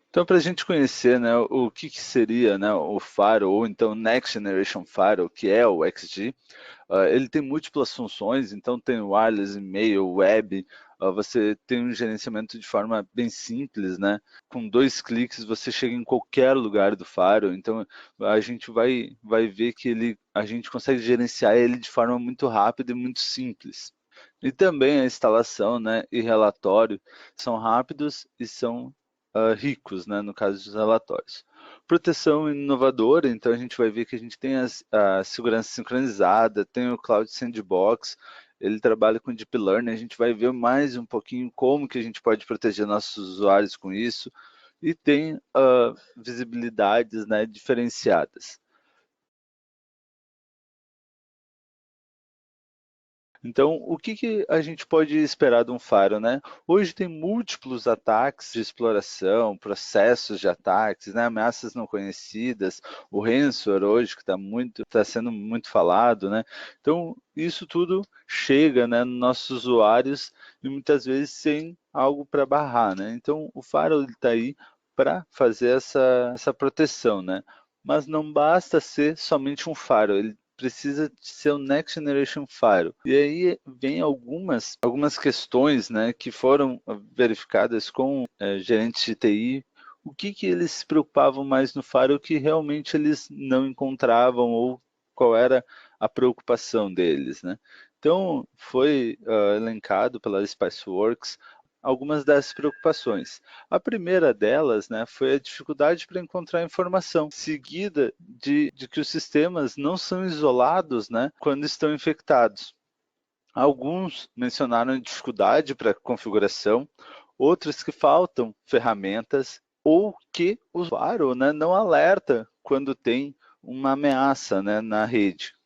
Então, para a gente conhecer, né, o que seria, né, o Firewall, ou então Next Generation Firewall, que é o XG, ele tem múltiplas funções, então tem wireless, e-mail, web, você tem um gerenciamento de forma bem simples, né? Com 2 cliques você chega em qualquer lugar do Firewall, então a gente vai ver que a gente consegue gerenciar ele de forma muito rápida e muito simples. E também a instalação, né, e relatório são rápidos e são ricos, né, no caso dos relatórios. Proteção inovadora, então a gente vai ver que a gente tem a segurança sincronizada, tem o Cloud Sandbox, ele trabalha com Deep Learning, a gente vai ver mais um pouquinho como que a gente pode proteger nossos usuários com isso, e tem visibilidades, né, diferenciadas. Então, o que a gente pode esperar de um Faro, né? Hoje tem múltiplos ataques de exploração, processos de ataques, né? Ameaças não conhecidas, o ransomware hoje que está sendo muito falado, né? Então, isso tudo chega, né, nos nossos usuários e muitas vezes sem algo para barrar, né? Então, o Faro está aí para fazer essa proteção, né? Mas não basta ser somente um Faro, ele precisa ser o Next Generation Firewall. E aí vem algumas questões, né, que foram verificadas com gerentes de TI, o que eles se preocupavam mais no Firewall que realmente eles não encontravam ou qual era a preocupação deles, né? Então, foi elencado pela Spiceworks algumas dessas preocupações. A primeira delas, né, foi a dificuldade para encontrar informação, seguida de que os sistemas não são isolados, né, quando estão infectados. Alguns mencionaram dificuldade para configuração, outros que faltam ferramentas ou que o usuário, né, não alerta quando tem uma ameaça, né, na rede.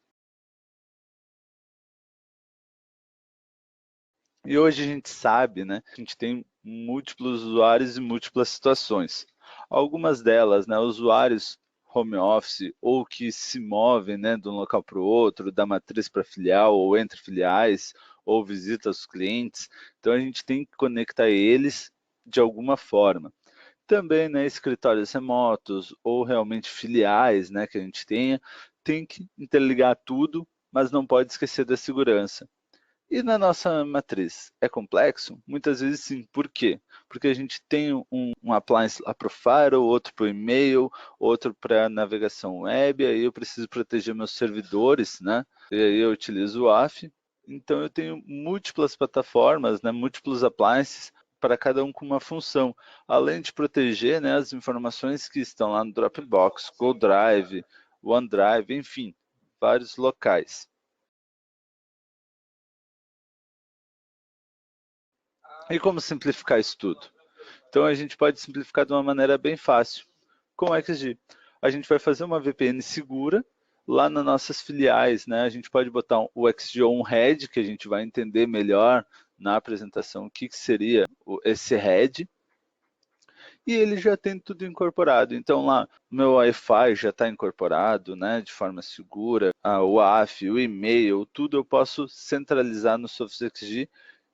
E hoje a gente sabe, né, a gente tem múltiplos usuários e múltiplas situações. Algumas delas, né, usuários home office ou que se movem, né, de um local para o outro, da matriz para filial ou entre filiais, ou visita os clientes. Então a gente tem que conectar eles de alguma forma. Também, né, escritórios remotos ou realmente filiais, né, que a gente tenha, tem que interligar tudo, mas não pode esquecer da segurança. E na nossa matriz é complexo? Muitas vezes sim. Por quê? Porque a gente tem um appliance lá para o Firewall, outro para o e-mail, outro para navegação web, aí eu preciso proteger meus servidores, né? E aí eu utilizo o AF. Então eu tenho múltiplas plataformas, né? Múltiplos appliances para cada um com uma função, além de proteger, né, as informações que estão lá no Dropbox, Google Drive, OneDrive, enfim, vários locais. E como simplificar isso tudo? Então a gente pode simplificar de uma maneira bem fácil. Com o XG, a gente vai fazer uma VPN segura lá nas nossas filiais, né? A gente pode botar o XG on head, que a gente vai entender melhor na apresentação o que seria esse head, e ele já tem tudo incorporado. Então lá, meu Wi-Fi já está incorporado, né, de forma segura, o WAF, o e-mail, tudo eu posso centralizar no SoftXG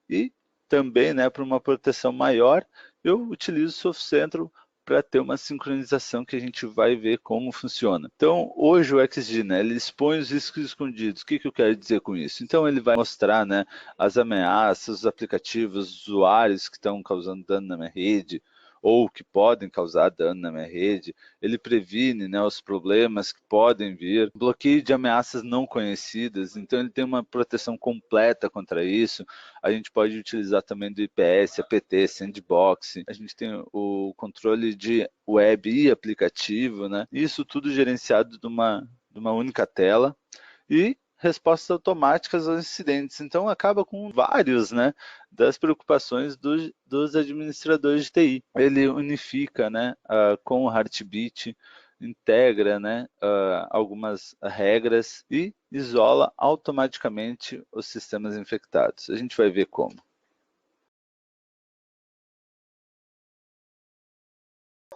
e também, né, para uma proteção maior, eu utilizo o Soft Central para ter uma sincronização que a gente vai ver como funciona. Então, hoje o XG, né, ele expõe os riscos escondidos. O que eu quero dizer com isso? Então, ele vai mostrar, né, as ameaças, os aplicativos, os usuários que estão causando dano na minha rede, ou que podem causar dano na minha rede, ele previne, né, os problemas que podem vir, bloqueio de ameaças não conhecidas, então ele tem uma proteção completa contra isso. A gente pode utilizar também do IPS, APT, Sandbox, a gente tem o controle de web e aplicativo, né? Isso tudo gerenciado de uma única tela e respostas automáticas aos incidentes. Então acaba com vários, né, das preocupações dos administradores de TI. Ele unifica, né, com o Heartbeat, integra, né, algumas regras e isola automaticamente os sistemas infectados. A gente vai ver como.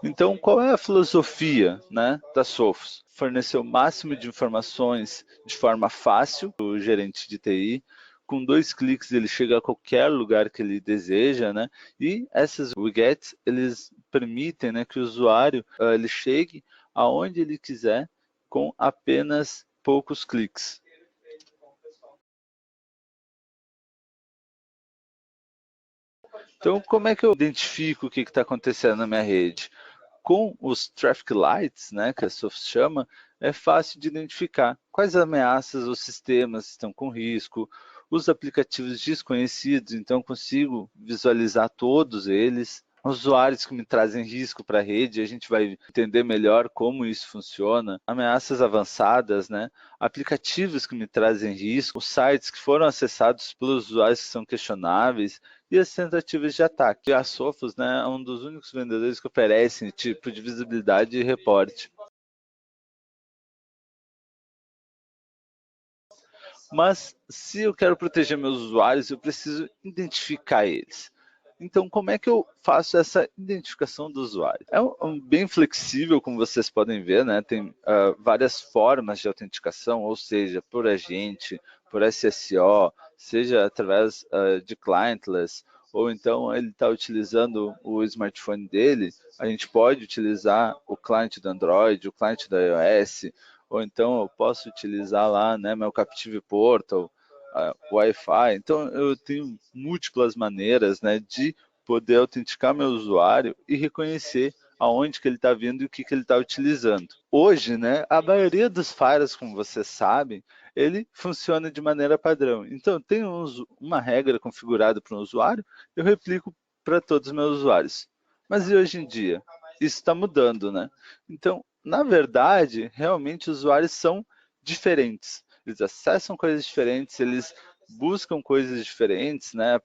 Então, qual é a filosofia, né, da Sophos? Fornecer o máximo de informações de forma fácil para o gerente de TI, com 2 cliques ele chega a qualquer lugar que ele deseja, né? E essas widgets, eles permitem, né, que o usuário ele chegue aonde ele quiser com apenas poucos cliques. Então, como é que eu identifico o que está acontecendo na minha rede? Com os traffic lights, né, que a Sophos chama, é fácil de identificar quais ameaças os sistemas estão com risco, os aplicativos desconhecidos, então consigo visualizar todos eles, usuários que me trazem risco para a rede, a gente vai entender melhor como isso funciona, ameaças avançadas, né, aplicativos que me trazem risco, os sites que foram acessados pelos usuários que são questionáveis, e as tentativas de ataque. E a Sophos, né, é um dos únicos vendedores que oferecem tipo de visibilidade e reporte. Mas se eu quero proteger meus usuários, eu preciso identificar eles. Então, como é que eu faço essa identificação do usuário? É bem flexível, como vocês podem ver, né? Tem várias formas de autenticação, ou seja, por agente, por SSO, seja através de clientless, ou então ele está utilizando o smartphone dele, a gente pode utilizar o cliente do Android, o cliente do iOS, ou então eu posso utilizar lá, né, meu Captive Portal, Wi-Fi. Então eu tenho múltiplas maneiras, né, de poder autenticar meu usuário e reconhecer aonde que ele está vindo e o que ele está utilizando. Hoje, né, a maioria dos firewalls, como vocês sabem, ele funciona de maneira padrão. Então, tem uma regra configurada para um usuário, eu replico para todos os meus usuários. Mas e hoje em dia? Isso está mudando, né? Então, na verdade, realmente os usuários são diferentes. Eles acessam coisas diferentes, eles buscam coisas diferentes, né?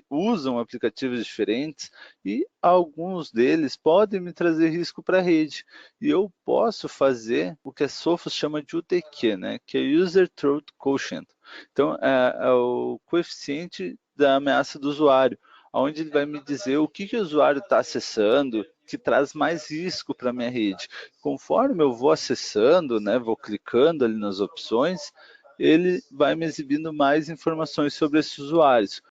Usam aplicativos diferentes e alguns deles podem me trazer risco para a rede. E eu posso fazer o que a Sophos chama de UTQ, né? Que é User Threat Quotient. Então, é o coeficiente da ameaça do usuário, onde ele vai me dizer o que o usuário está acessando, que traz mais risco para a minha rede. Conforme eu vou acessando, né, vou clicando ali nas opções, ele vai me exibindo mais informações sobre esses usuários.